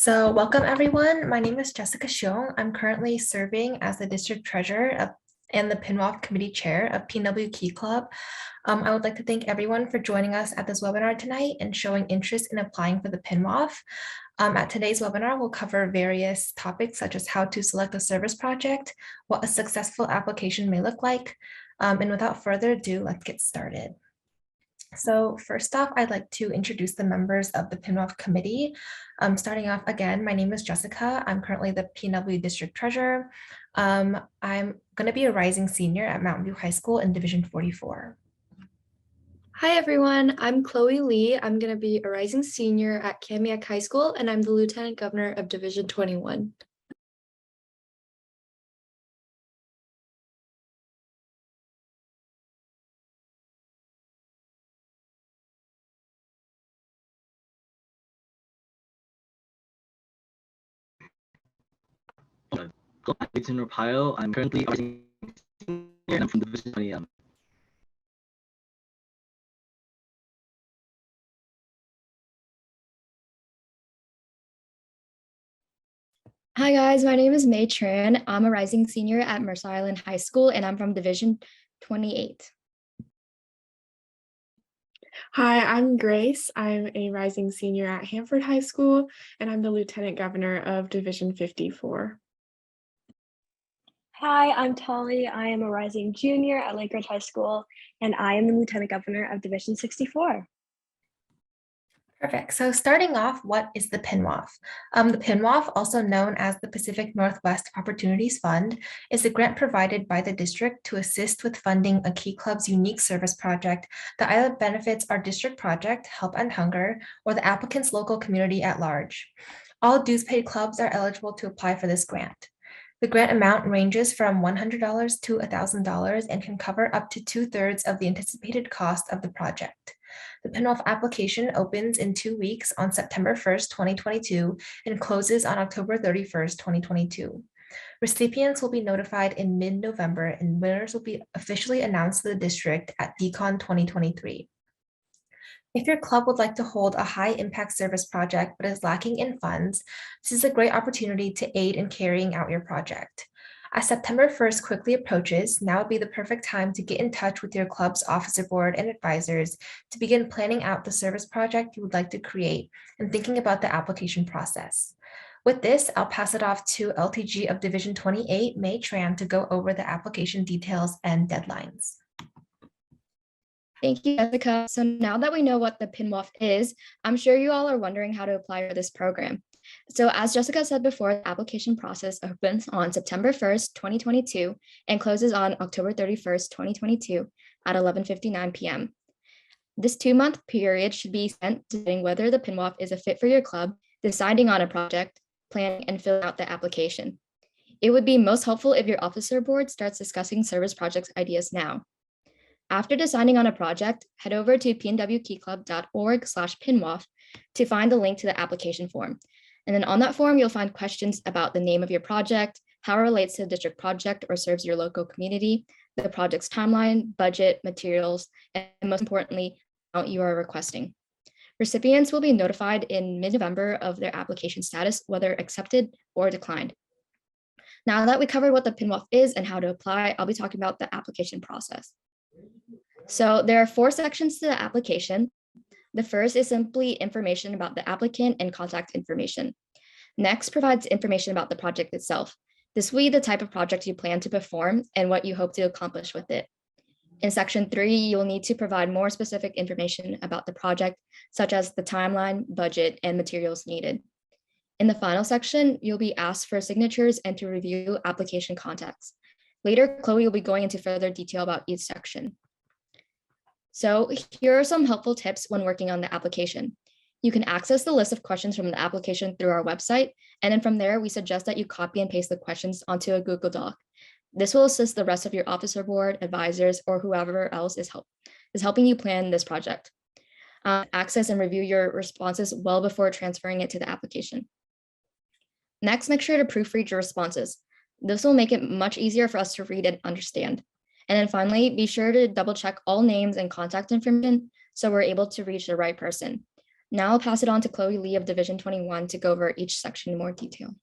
Welcome everyone. My name is Jessica Xiong. I'm currently serving as the district treasurer and the PNWOF Committee chair of PNW Key Club. I would like to thank everyone for joining us at this webinar tonight and showing interest in applying for the PNWOF. At today's webinar, we'll cover various topics such as how to select a service project, what a successful application may look like, and without further ado, let's get started. So first off, I'd like to introduce the members of the PNWOF committee. Starting off again, my name is Jessica. I'm currently the PNW district treasurer. I'm going to be a rising senior at Mountain View High School in Division 44. Hi everyone, I'm Chloe Lee. I'm going to be a rising senior at Kamiak High School, and I'm the Lieutenant Governor of Division 21. Alexander Pyle. I'm currently a rising senior and I'm from Division 20. Hi guys, my name is May Tran. I'm a rising senior at Mercer Island High School, and I'm from Division 28. Hi, I'm Grace. I'm a rising senior at Hanford High School, and I'm the Lieutenant Governor of Division 54. Hi, I'm Tolly. I am a rising junior at Lakeridge High School, and I am the Lieutenant Governor of Division 64. Perfect. So starting off, what is the PNWOF? The PNWOF, also known as the Pacific Northwest Opportunities Fund, is a grant provided by the district to assist with funding a Key Club's unique service project that either benefits our district project, Help End Hunger, or the applicant's local community at large. All dues-paid clubs are eligible to apply for this grant. The grant amount ranges from $100 to $1,000 and can cover up to 2/3 of the anticipated cost of the project. The PNWOF application opens in 2 weeks on September 1st, 2022, and closes on October 31st, 2022. Recipients will be notified in mid-November, and winners will be officially announced to the district at CONT 2023. If your club would like to hold a high impact service project but is lacking in funds, this is a great opportunity to aid in carrying out your project. As September 1st quickly approaches, now would be the perfect time to get in touch with your club's officer board and advisors to begin planning out the service project you would like to create and thinking about the application process. With this, I'll pass it off to LTG of Division 28, May Tran, to go over the application details and deadlines. Thank you, Jessica. So now that we know what the PNWOF is, I'm sure you all are wondering how to apply for this program. So as Jessica said before, the application process opens on September 1st, 2022, and closes on October 31st, 2022 at 11:59 p.m. This 2-month period should be spent deciding whether the PNWOF is a fit for your club, deciding on a project, planning, and filling out the application. It would be most helpful if your officer board starts discussing service projects ideas now. After deciding on a project, head over to pnwkeyclub.org/PNWOF to find the link to the application form. And then on that form, you'll find questions about the name of your project, how it relates to the district project or serves your local community, the project's timeline, budget, materials, and most importantly, the amount you are requesting. Recipients will be notified in mid-November of their application status, whether accepted or declined. Now that we covered what the PNWOF is and how to apply, I'll be talking about the application process. So there are 4 sections to the application. The first is simply information about the applicant and contact information. Next provides information about the project itself. This will be the type of project you plan to perform and what you hope to accomplish with it. In section 3, you'll need to provide more specific information about the project, such as the timeline, budget, and materials needed. In the final section, you'll be asked for signatures and to review application contacts. Later, Chloe will be going into further detail about each section. So here are some helpful tips when working on the application. You can access the list of questions from the application through our website, and then from there, we suggest that you copy and paste the questions onto a Google Doc. This will assist the rest of your officer board, advisors, or whoever else is helping you plan this project. Access and review your responses well before transferring it to the application. Next, make sure to proofread your responses. This will make it much easier for us to read and understand. And then finally, be sure to double check all names and contact information so we're able to reach the right person. Now I'll pass it on to Chloe Lee of Division 21 to go over each section in more detail.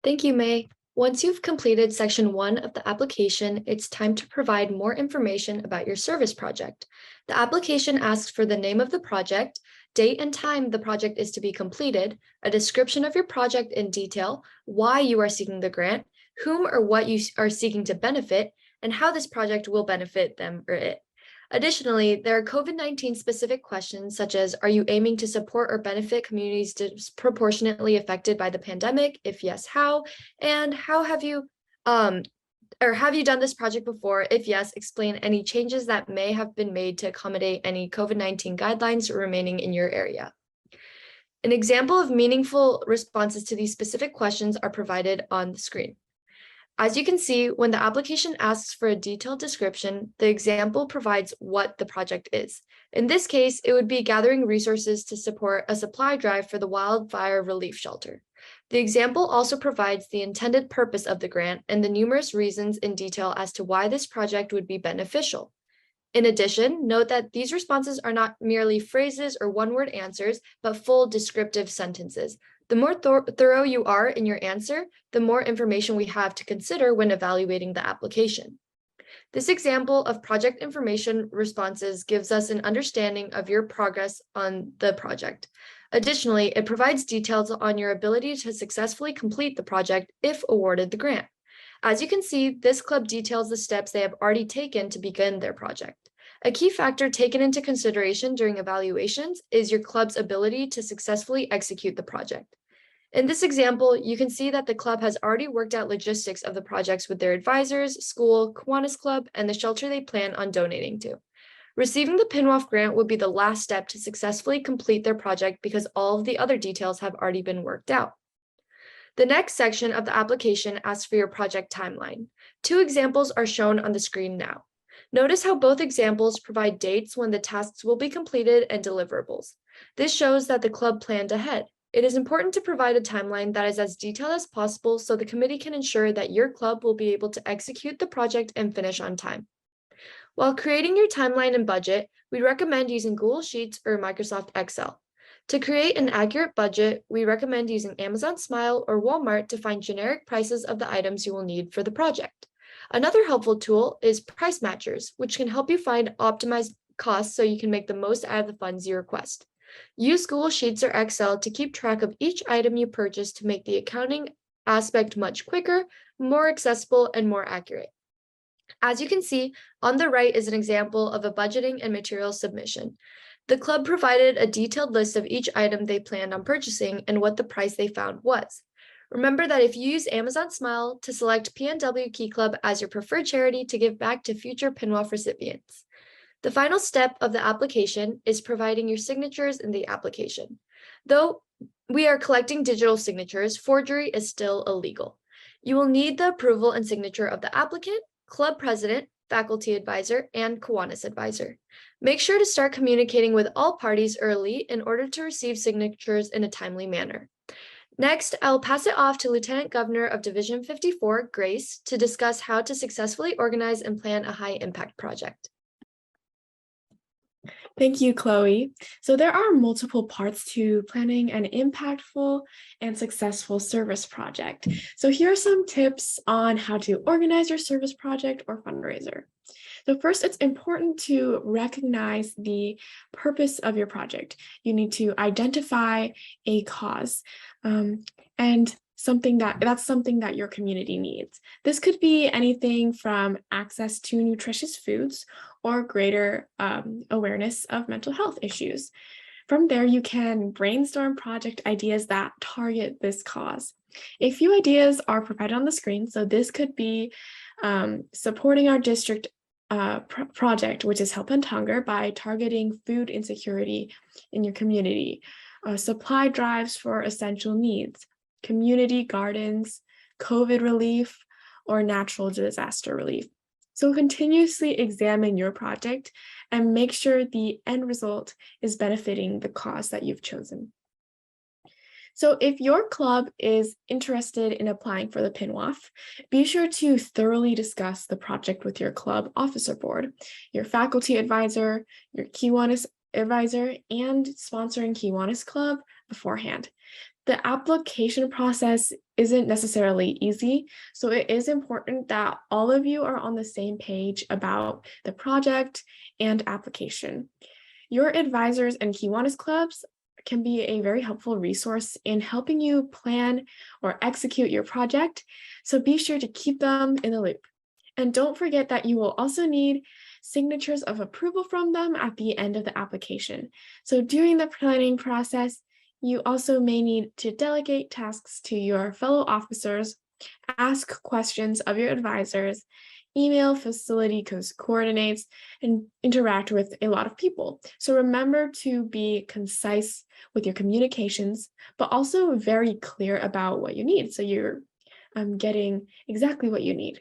Thank you, May. Once you've completed section 1 of the application, it's time to provide more information about your service project. The application asks for the name of the project, date and time the project is to be completed, a description of your project in detail, why you are seeking the grant, whom or what you are seeking to benefit, and how this project will benefit them or it. Additionally, there are COVID-19 specific questions such as, are you aiming to support or benefit communities disproportionately affected by the pandemic? If yes, how? And how have you, have you done this project before? If yes, explain any changes that may have been made to accommodate any COVID-19 guidelines remaining in your area. An example of meaningful responses to these specific questions are provided on the screen. As you can see, when the application asks for a detailed description, the example provides what the project is. In this case, it would be gathering resources to support a supply drive for the wildfire relief shelter. The example also provides the intended purpose of the grant and the numerous reasons in detail as to why this project would be beneficial. In addition, note that these responses are not merely phrases or one-word answers, but full descriptive sentences. The more thorough you are in your answer, the more information we have to consider when evaluating the application. This example of project information responses gives us an understanding of your progress on the project. Additionally, it provides details on your ability to successfully complete the project if awarded the grant. As you can see, this club details the steps they have already taken to begin their project. A key factor taken into consideration during evaluations is your club's ability to successfully execute the project. In this example, you can see that the club has already worked out logistics of the projects with their advisors, school, Kiwanis Club, and the shelter they plan on donating to. Receiving the PNWOF grant would be the last step to successfully complete their project because all of the other details have already been worked out. The next section of the application asks for your project timeline. 2 examples are shown on the screen now. Notice how both examples provide dates when the tasks will be completed and deliverables. This shows that the club planned ahead. It is important to provide a timeline that is as detailed as possible so the committee can ensure that your club will be able to execute the project and finish on time. While creating your timeline and budget, we recommend using Google Sheets or Microsoft Excel. To create an accurate budget, we recommend using Amazon Smile or Walmart to find generic prices of the items you will need for the project. Another helpful tool is Price Matchers, which can help you find optimized costs so you can make the most out of the funds you request. Use Google Sheets or Excel to keep track of each item you purchase to make the accounting aspect much quicker, more accessible, and more accurate. As you can see, on the right is an example of a budgeting and materials submission. The club provided a detailed list of each item they planned on purchasing and what the price they found was. Remember that if you use Amazon Smile to select PNW Key Club as your preferred charity to give back to future PNWOF recipients. The final step of the application is providing your signatures in the application. Though we are collecting digital signatures, forgery is still illegal. You will need the approval and signature of the applicant, club president, faculty advisor, and Kiwanis advisor. Make sure to start communicating with all parties early in order to receive signatures in a timely manner. Next, I'll pass it off to Lieutenant Governor of Division 54, Grace, to discuss how to successfully organize and plan a high-impact project. Thank you, Chloe. So there are multiple parts to planning an impactful and successful service project. So here are some tips on how to organize your service project or fundraiser. So first, it's important to recognize the purpose of your project. You need to identify a cause and something that your community needs. This could be anything from access to nutritious foods or greater awareness of mental health issues. From there, you can brainstorm project ideas that target this cause. A few ideas are provided on the screen. So this could be supporting our district project, which is Help End Hunger, by targeting food insecurity in your community, supply drives for essential needs, community gardens, COVID relief, or natural disaster relief. So continuously examine your project and make sure the end result is benefiting the cause that you've chosen. So if your club is interested in applying for the PNWOF, be sure to thoroughly discuss the project with your club officer board, your faculty advisor, your Kiwanis advisor and sponsoring Kiwanis Club beforehand. The application process isn't necessarily easy, so it is important that all of you are on the same page about the project and application. Your advisors and Kiwanis clubs can be a very helpful resource in helping you plan or execute your project, so be sure to keep them in the loop. And don't forget that you will also need signatures of approval from them at the end of the application. So during the planning process, you also may need to delegate tasks to your fellow officers, ask questions of your advisors, email facility coordinates, and interact with a lot of people. So remember to be concise with your communications, but also very clear about what you need. So you're getting exactly what you need.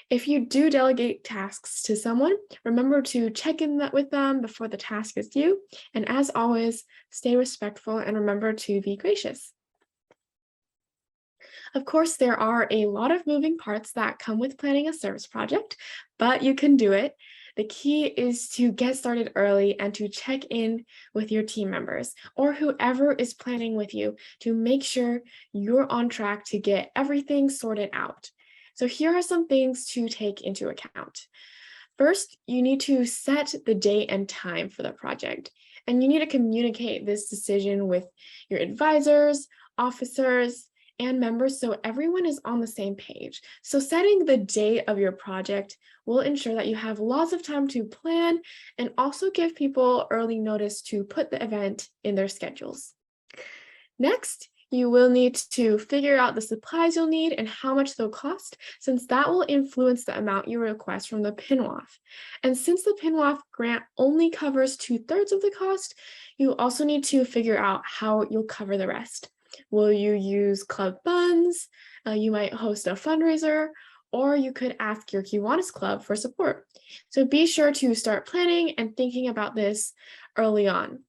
If you do delegate tasks to someone, remember to check in with them before the task is due. And as always, stay respectful and remember to be gracious. Of course, there are a lot of moving parts that come with planning a service project, but you can do it. The key is to get started early and to check in with your team members or whoever is planning with you to make sure you're on track to get everything sorted out. So here are some things to take into account. First, you need to set the date and time for the project, and you need to communicate this decision with your advisors, officers, and members so everyone is on the same page. So setting the date of your project will ensure that you have lots of time to plan and also give people early notice to put the event in their schedules. Next, you will need to figure out the supplies you'll need and how much they'll cost, since that will influence the amount you request from the PNWOF. And since the PNWOF grant only covers 2/3 of the cost, you also need to figure out how you'll cover the rest. Will you use club funds? You might host a fundraiser, or you could ask your Kiwanis Club for support. So be sure to start planning and thinking about this early on.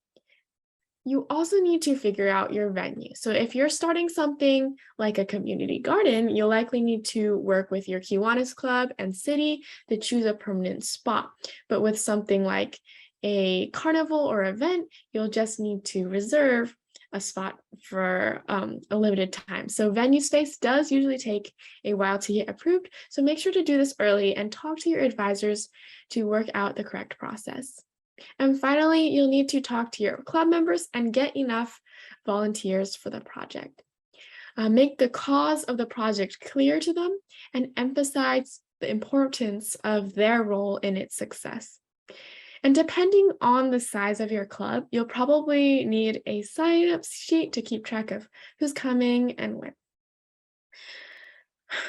You also need to figure out your venue. So if you're starting something like a community garden, you'll likely need to work with your Kiwanis Club and city to choose a permanent spot. But with something like a carnival or event, you'll just need to reserve a spot for a limited time. So venue space does usually take a while to get approved. So make sure to do this early and talk to your advisors to work out the correct process. And finally, you'll need to talk to your club members and get enough volunteers for the project. Make the cause of the project clear to them and emphasize the importance of their role in its success. And depending on the size of your club, you'll probably need a sign-up sheet to keep track of who's coming and when.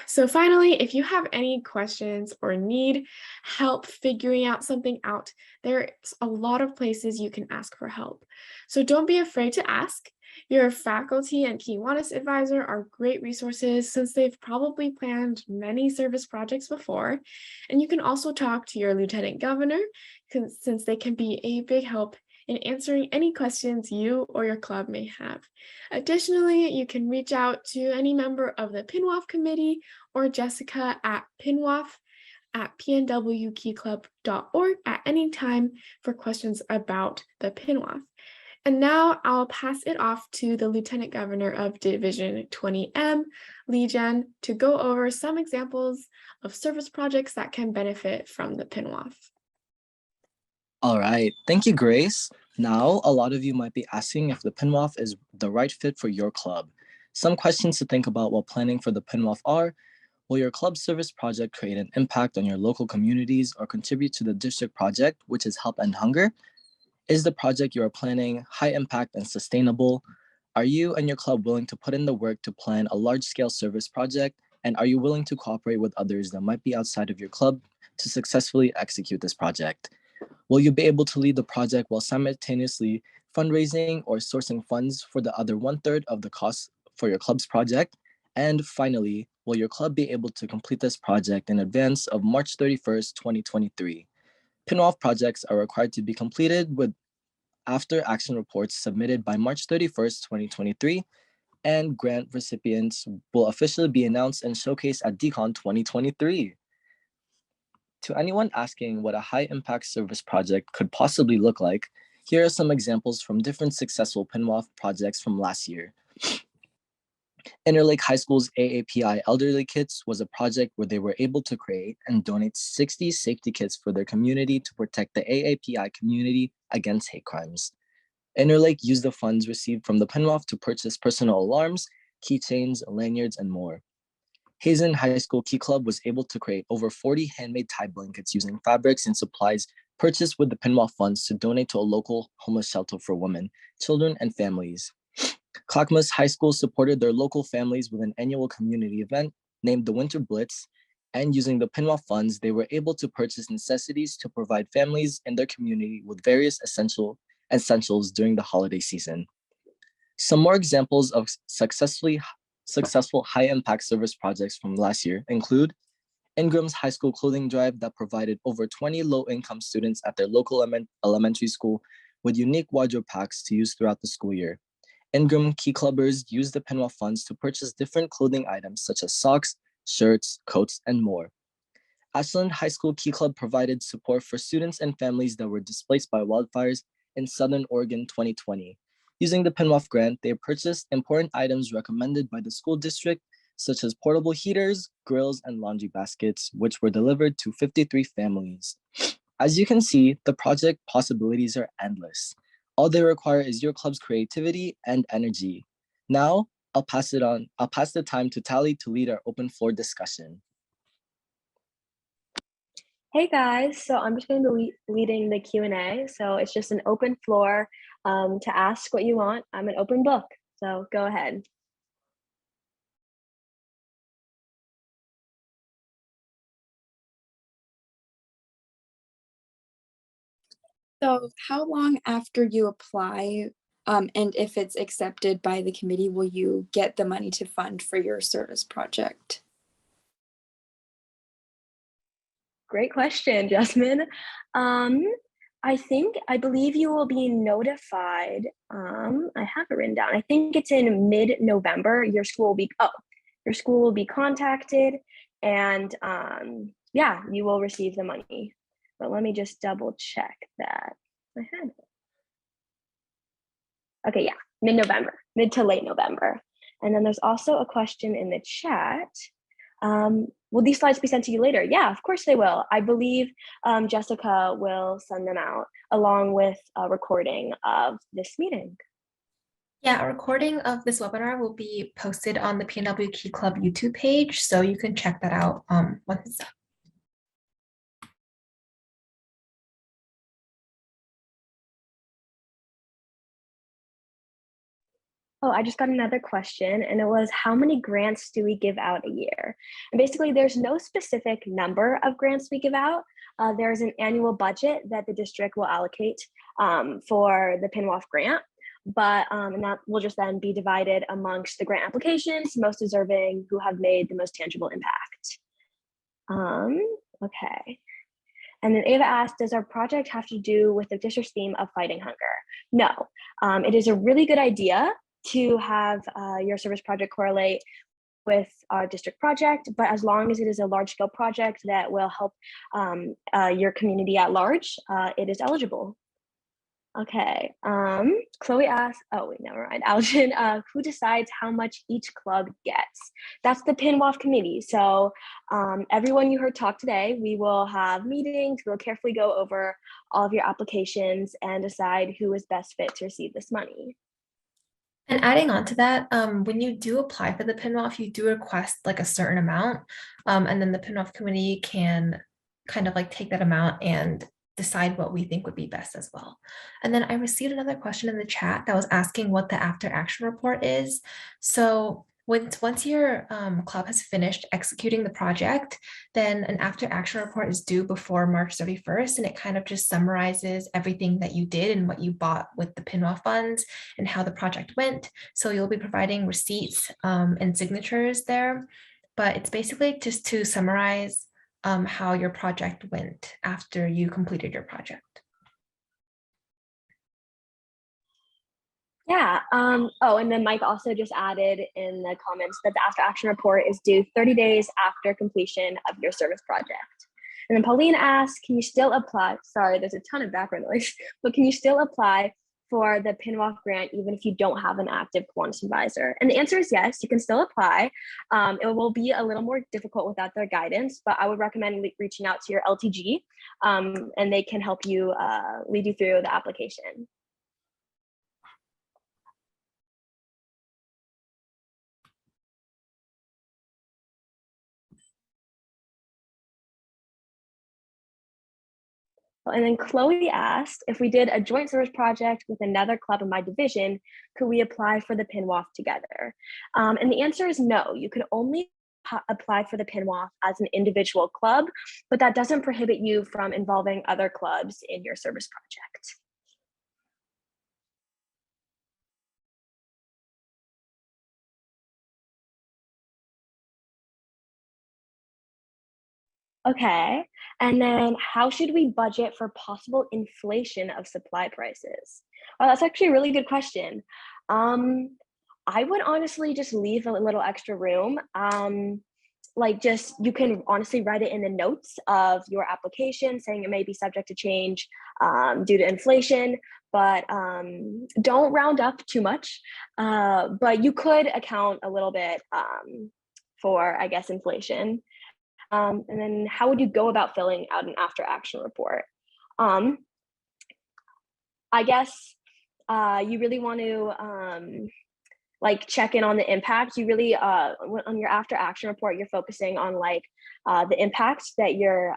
So finally, if you have any questions or need help figuring out something out, there's a lot of places you can ask for help. So don't be afraid to ask. Your faculty and Kiwanis advisor are great resources since they've probably planned many service projects before. And you can also talk to your lieutenant governor since they can be a big help in answering any questions you or your club may have. Additionally, you can reach out to any member of the PNWOF Committee or Jessica at PNWOF@pnwkeyclub.org at any time for questions about the PNWOF. And now I'll pass it off to the Lieutenant Governor of Division 20M, Lee Jen, to go over some examples of service projects that can benefit from the PNWOF. All right, thank you, Grace. Now, a lot of you might be asking if the PNWOF is the right fit for your club. Some questions to think about while planning for the PNWOF are: will your club service project create an impact on your local communities or contribute to the district project, which is Help End Hunger? Is the project you are planning high impact and sustainable? Are you and your club willing to put in the work to plan a large-scale service project? And are you willing to cooperate with others that might be outside of your club to successfully execute this project? Will you be able to lead the project while simultaneously fundraising or sourcing funds for the other 1/3 of the cost for your club's project? And finally, will your club be able to complete this project in advance of March 31st, 2023? PNWOF projects are required to be completed with after action reports submitted by March 31st, 2023, and grant recipients will officially be announced and showcased at CONT 2023. To anyone asking what a high impact service project could possibly look like, Here are some examples from different successful PNWOF projects from last year. Interlake High School's AAPI Elderly Kits was a project where they were able to create and donate 60 safety kits for their community to protect the AAPI community against hate crimes. Interlake used the funds received from the PNWOF to purchase personal alarms, keychains, lanyards, and more. Hazen High School Key Club was able to create over 40 handmade tie blankets using fabrics and supplies purchased with the PNWOF funds to donate to a local homeless shelter for women, children, and families. Clackamas High School supported their local families with an annual community event named the Winter Blitz, and using the PNWOF funds, they were able to purchase necessities to provide families in their community with various essentials during the holiday season. Some more examples of successful high-impact service projects from last year include Ingram's High School Clothing Drive that provided over 20 low-income students at their local elementary school with unique wardrobe packs to use throughout the school year. Ingram Key Clubbers used the PNWOF funds to purchase different clothing items such as socks, shirts, coats, and more. Ashland High School Key Club provided support for students and families that were displaced by wildfires in Southern Oregon 2020. Using the PNWOF grant, they purchased important items recommended by the school district, such as portable heaters, grills, and laundry baskets, which were delivered to 53 families. As you can see, the project possibilities are endless. All they require is your club's creativity and energy. Now, I'll pass the time to Tally to lead our open floor discussion. Hey guys, so I'm just going to be leading the Q&A. So it's just an open floor to ask what you want. I'm an open book, so go ahead. So how long after you apply, and if it's accepted by the committee, will you get the money to fund for your service project? Great question, Jasmine. I believe you will be notified. I have it written down. I think it's in mid-November. Your school will be contacted, and yeah, you will receive the money. But let me just double check that. I had it. Okay, yeah, mid-November, mid to late November. And then there's also a question in the chat. Will these slides be sent to you later? Yeah, of course they will. I believe Jessica will send them out along with a recording of this meeting. Yeah, a recording of this webinar will be posted on the PNW Key Club YouTube page, so you can check that out once it's up. Oh, I just got another question, and it was, how many grants do we give out a year? And basically, there's no specific number of grants we give out. There's an annual budget that the district will allocate for the PNWOF grant, but and that will just then be divided amongst the grant applications most deserving who have made the most tangible impact. Okay. And then Ava asked, does our project have to do with the district's theme of fighting hunger? No, it is a really good idea to have your service project correlate with our district project, but as long as it is a large scale project that will help your community at large, it is eligible. Okay, Chloe asked, oh wait, never mind. Algin, who decides how much each club gets? That's the PNWOF committee. So everyone you heard talk today, we will have meetings, we'll carefully go over all of your applications and decide who is best fit to receive this money. And adding on to that, when you do apply for the PNWOF, you do request like a certain amount, and then the PNWOF committee can kind of like take that amount and decide what we think would be best as well. And then I received another question in the chat that was asking what the after action report is. So once your club has finished executing the project, then an after action report is due before March 31st, and it kind of just summarizes everything that you did and what you bought with the PNWOF funds and how the project went. So you'll be providing receipts and signatures there, but it's basically just to summarize how your project went after you completed your project. Yeah. Oh, and then Mike also just added in the comments that the after action report is due 30 days after completion of your service project. And then Pauline asked, can you still apply? Sorry, there's a ton of background noise, but can you still apply for the PNWOF grant even if you don't have an active Kiwanis advisor? And the answer is yes, you can still apply. It will be a little more difficult without their guidance, but I would recommend reaching out to your LTG and they can help you lead you through the application. And then Chloe asked, if we did a joint service project with another club in my division, could we apply for the PNWOF together? And the answer is no. You can only apply for the PNWOF as an individual club, but that doesn't prohibit you from involving other clubs in your service project. Okay, and then how should we budget for possible inflation of supply prices? Oh, that's actually a really good question. I would honestly just leave a little extra room. Like just, you can honestly write it in the notes of your application saying it may be subject to change due to inflation, but don't round up too much. But you could account a little bit for, I guess, inflation. And then how would you go about filling out an after action report? I guess you really want to like check in on the impact. You really, on your after action report, you're focusing on like the impact that your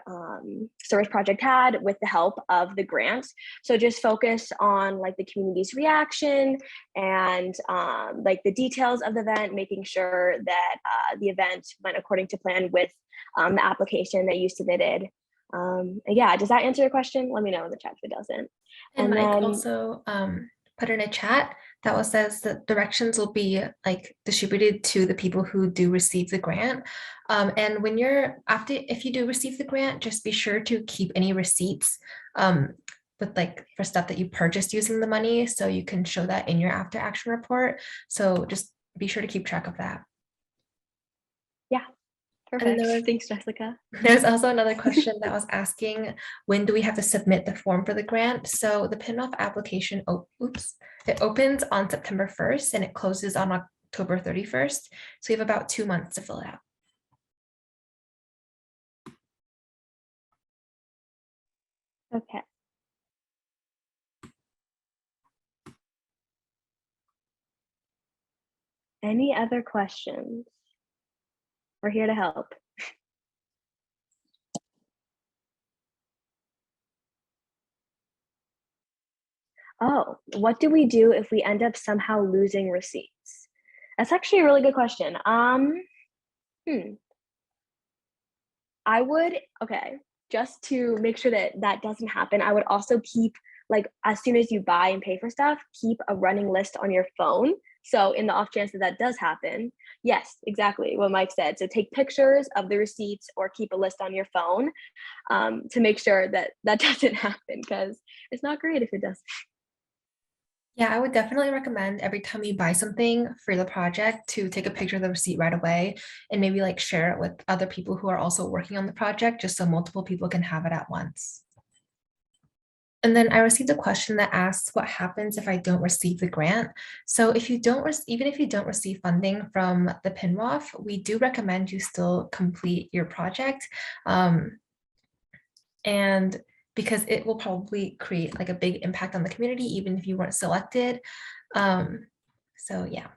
service project had with the help of the grant. So just focus on like the community's reaction and like the details of the event, making sure that the event went according to plan with the application that you submitted. Yeah, does that answer your question? Let me know in the chat if it doesn't. And Mike then, also put in a chat that says that directions will be like distributed to the people who do receive the grant. And when if you do receive the grant, just be sure to keep any receipts with like for stuff that you purchased using the money, so you can show that in your after action report. So just be sure to keep track of that. yeah. Perfect. Thanks, Jessica. There's also another question that was asking, when do we have to submit the form for the grant? So the PNWOF application, it opens on September 1st and it closes on October 31st. So you have about 2 months to fill it out. Okay. Any other questions? We're here to help. Oh, what do we do if we end up somehow losing receipts? That's actually a really good question. I would, okay, just to make sure that that doesn't happen, I would also keep, like, as soon as you buy and pay for stuff, keep a running list on your phone. So in the off chance that that does happen, yes, exactly what Mike said. So take pictures of the receipts or keep a list on your phone to make sure that that doesn't happen, because it's not great if it does. Yeah, I would definitely recommend every time you buy something for the project to take a picture of the receipt right away and maybe like share it with other people who are also working on the project, just so multiple people can have it at once. And then I received a question that asks, what happens if I don't receive the grant? So if you don't, even if you don't receive funding from the PNWOF, we do recommend you still complete your project. And because it will probably create like a big impact on the community, even if you weren't selected. So yeah.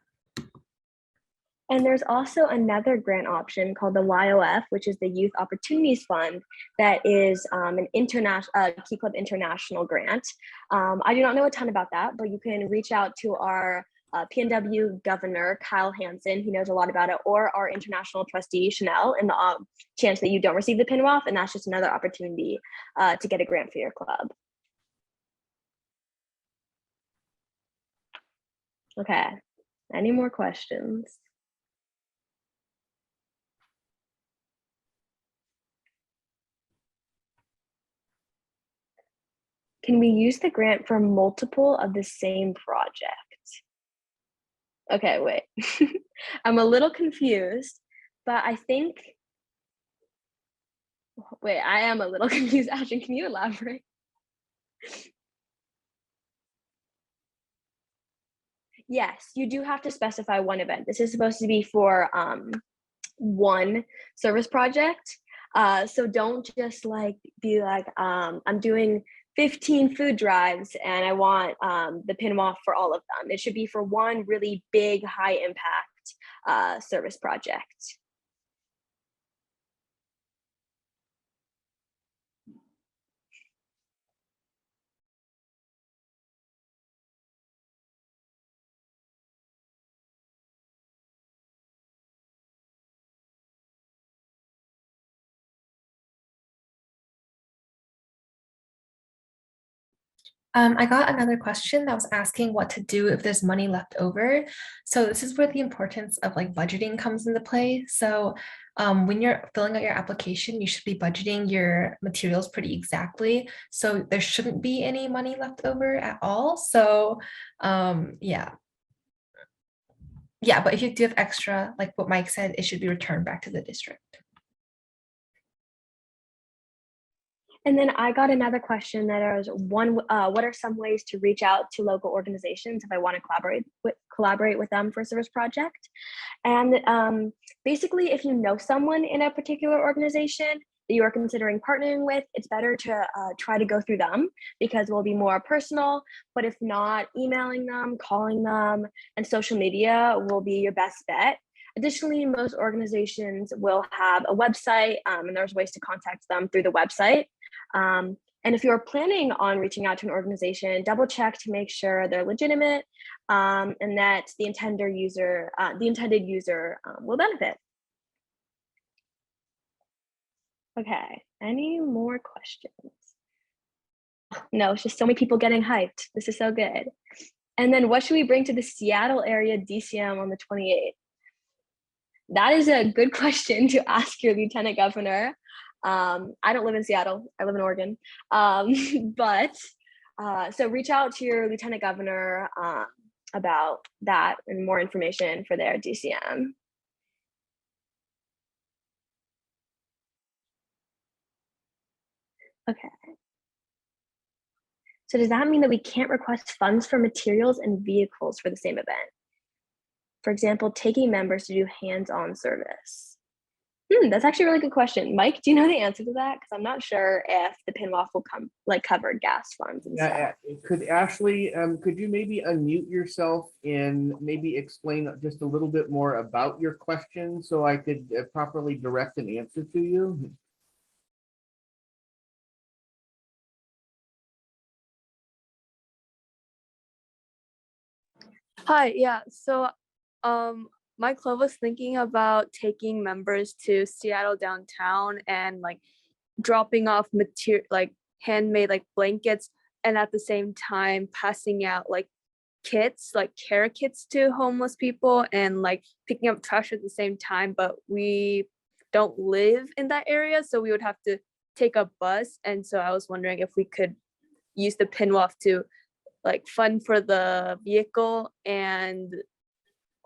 And there's also another grant option called the YOF, which is the Youth Opportunities Fund, that is an international Key Club International grant. I do not know a ton about that, but you can reach out to our PNW Governor, Kyle Hansen. He knows a lot about it, or our international trustee, Chanel, in the chance that you don't receive the PNWOF, and that's just another opportunity to get a grant for your club. Okay, any more questions? Can we use the grant for multiple of the same project? Okay, wait. I'm a little confused, but I think Wait, I am a little confused. Ashton, can you elaborate? Yes, you do have to specify one event. This is supposed to be for one service project. So don't just like be like, I'm doing 15 food drives and I want the PNWOF for all of them. It should be for one really big, high impact service project. I got another question that was asking what to do if there's money left over. So this is where the importance of like budgeting comes into play. So when you're filling out your application, you should be budgeting your materials pretty exactly. So there shouldn't be any money left over at all. So yeah. Yeah, but if you do have extra, like what Mike said, it should be returned back to the district. And then I got another question that is what are some ways to reach out to local organizations if I want to collaborate with them for a service project? And basically, if you know someone in a particular organization that you are considering partnering with, it's better to try to go through them because it will be more personal. But if not, emailing them, calling them, and social media will be your best bet. Additionally, most organizations will have a website and there's ways to contact them through the website. And if you're planning on reaching out to an organization, double check to make sure they're legitimate and that the intended user will benefit. Okay, any more questions? No, it's just so many people getting hyped. This is so good. And then what should we bring to the Seattle area DCM on the 28th? That is a good question to ask your lieutenant governor. I don't live in Seattle, I live in Oregon. So reach out to your lieutenant governor about that and more information for their DCM. Okay. So does that mean that we can't request funds for materials and vehicles for the same event? For example, taking members to do hands-on service. That's actually a really good question. Mike, do you know the answer to that? Because I'm not sure if the PNWOF will cover gas funds and stuff. Could Ashley, could you maybe unmute yourself and maybe explain just a little bit more about your question so I could properly direct an answer to you? Hi, yeah. So my club was thinking about taking members to Seattle downtown and like dropping off material like handmade like blankets and at the same time passing out like kits, like care kits to homeless people and like picking up trash at the same time, but we don't live in that area, so we would have to take a bus. And so I was wondering if we could use the PNWOF to like fund for the vehicle and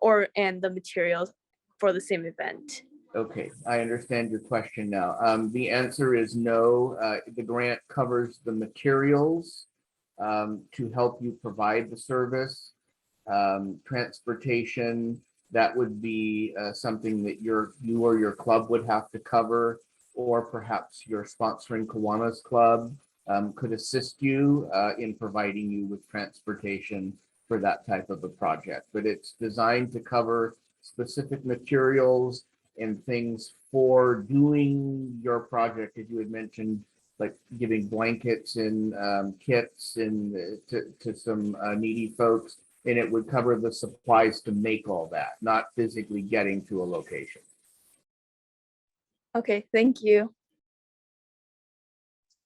the materials for the same event. Okay, I understand your question now. The answer is no. The grant covers the materials to help you provide the service. Transportation, that would be something that you or your club would have to cover, or perhaps your sponsoring Kiwanis club could assist you in providing you with transportation for that type of a project. But it's designed to cover specific materials and things for doing your project, as you had mentioned, like giving blankets and kits and to some needy folks, and it would cover the supplies to make all that, not physically getting to a location. Okay, thank you.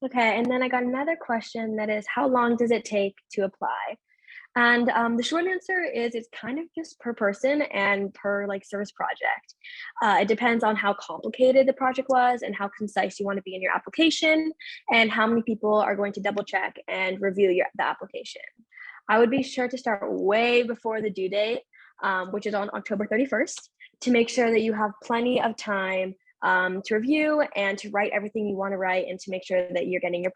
Okay, and then I got another question that is, how long does it take to apply? And the short answer is it's kind of just per person and per like service project. It depends on how complicated the project was and how concise you want to be in your application and how many people are going to double check and review the application. I would be sure to start way before the due date, which is on October 31st, to make sure that you have plenty of time to review and to write everything you want to write and to make sure that you're getting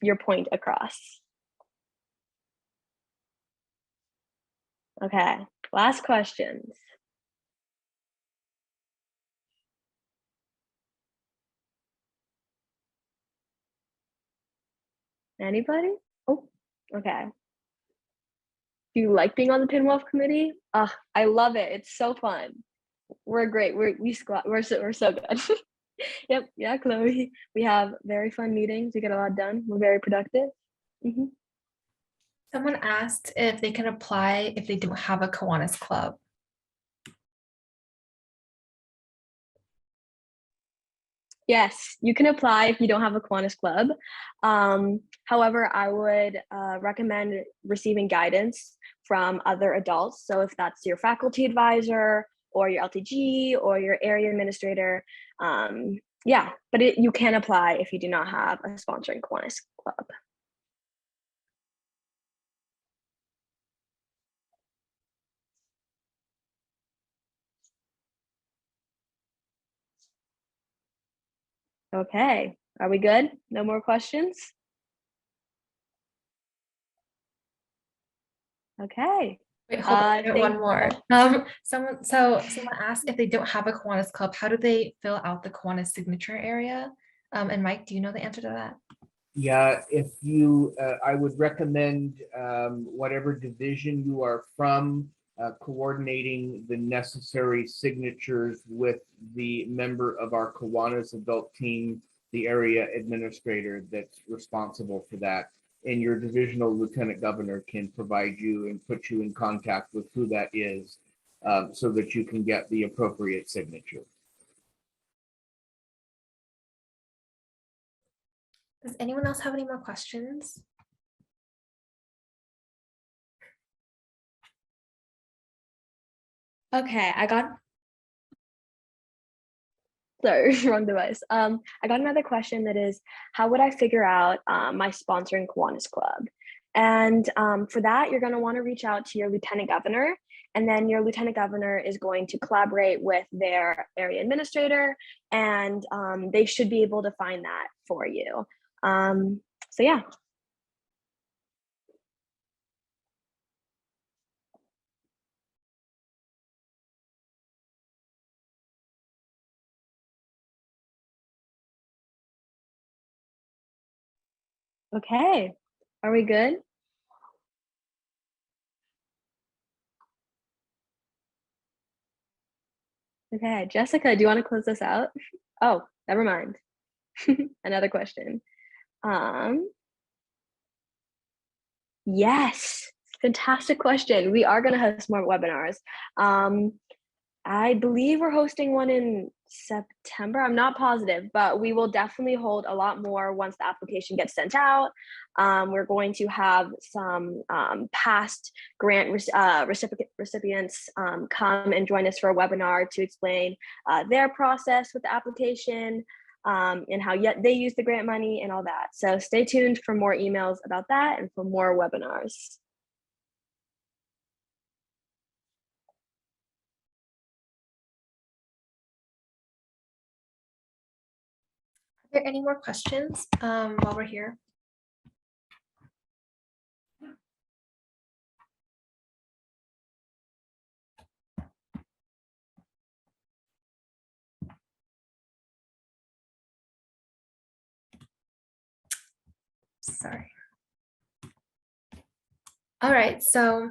your point across. Okay, last questions. Anybody? Oh, okay. Do you like being on the PNWOF committee? I love it. It's so fun. We're great. We're so good. Yep. Yeah, Chloe. We have very fun meetings. We get a lot done. We're very productive. Mm-hmm. Someone asked if they can apply if they don't have a Kiwanis club. Yes, you can apply if you don't have a Kiwanis club. However, I would recommend receiving guidance from other adults. So if that's your faculty advisor or your LTG or your area administrator, yeah, but you can apply if you do not have a sponsoring Kiwanis club. Okay, are we good? No more questions? Okay. Wait, hold on, I got one more. Someone asked if they don't have a Kiwanis club, how do they fill out the Kiwanis signature area? And Mike, do you know the answer to that? Yeah, if you, I would recommend whatever division you are from, coordinating the necessary signatures with the member of our Kiwanis adult team, the area administrator that's responsible for that. And your divisional lieutenant governor can provide you and put you in contact with who that is, so that you can get the appropriate signature. Does anyone else have any more questions? Okay, Sorry, wrong device. I got another question that is, how would I figure out my sponsoring Kiwanis club? And for that, you're going to want to reach out to your lieutenant governor, and then your lieutenant governor is going to collaborate with their area administrator, and they should be able to find that for you. So yeah. Okay, are we good? Okay, Jessica, do you want to close this out? Oh, never mind. Another question. Yes, fantastic question. We are going to host more webinars. I believe we're hosting one in September. I'm not positive, but we will definitely hold a lot more once the application gets sent out. We're going to have some past grant recipients come and join us for a webinar to explain their process with the application, and how yet they use the grant money and all that. So stay tuned for more emails about that and for more webinars. Are there any more questions while we're here? Sorry. All right, so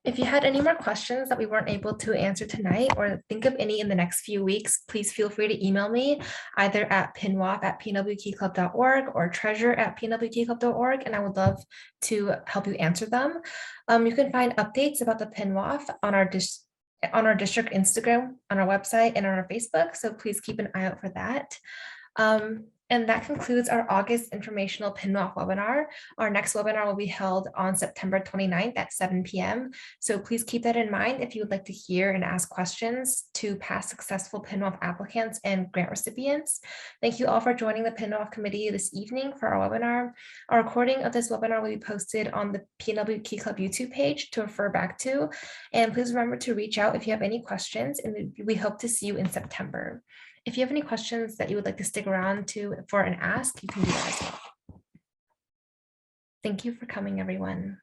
if you had any more questions that we weren't able to answer tonight, or think of any in the next few weeks, please feel free to email me either at pinwof@pnwkclub.org or treasure@pnwkclub.org, and I would love to help you answer them. You can find updates about the PNWOF on our district Instagram, on our website, and on our Facebook, so please keep an eye out for that. And that concludes our August informational PNWOF webinar. Our next webinar will be held on September 29th at 7 p.m. So please keep that in mind if you would like to hear and ask questions to past successful PNWOF applicants and grant recipients. Thank you all for joining the PNWOF committee this evening for our webinar. A recording of this webinar will be posted on the PNWK Club YouTube page to refer back to. And please remember to reach out if you have any questions, and we hope to see you in September. If you have any questions that you would like to stick around for an ask, you can do that as well. Thank you for coming, everyone.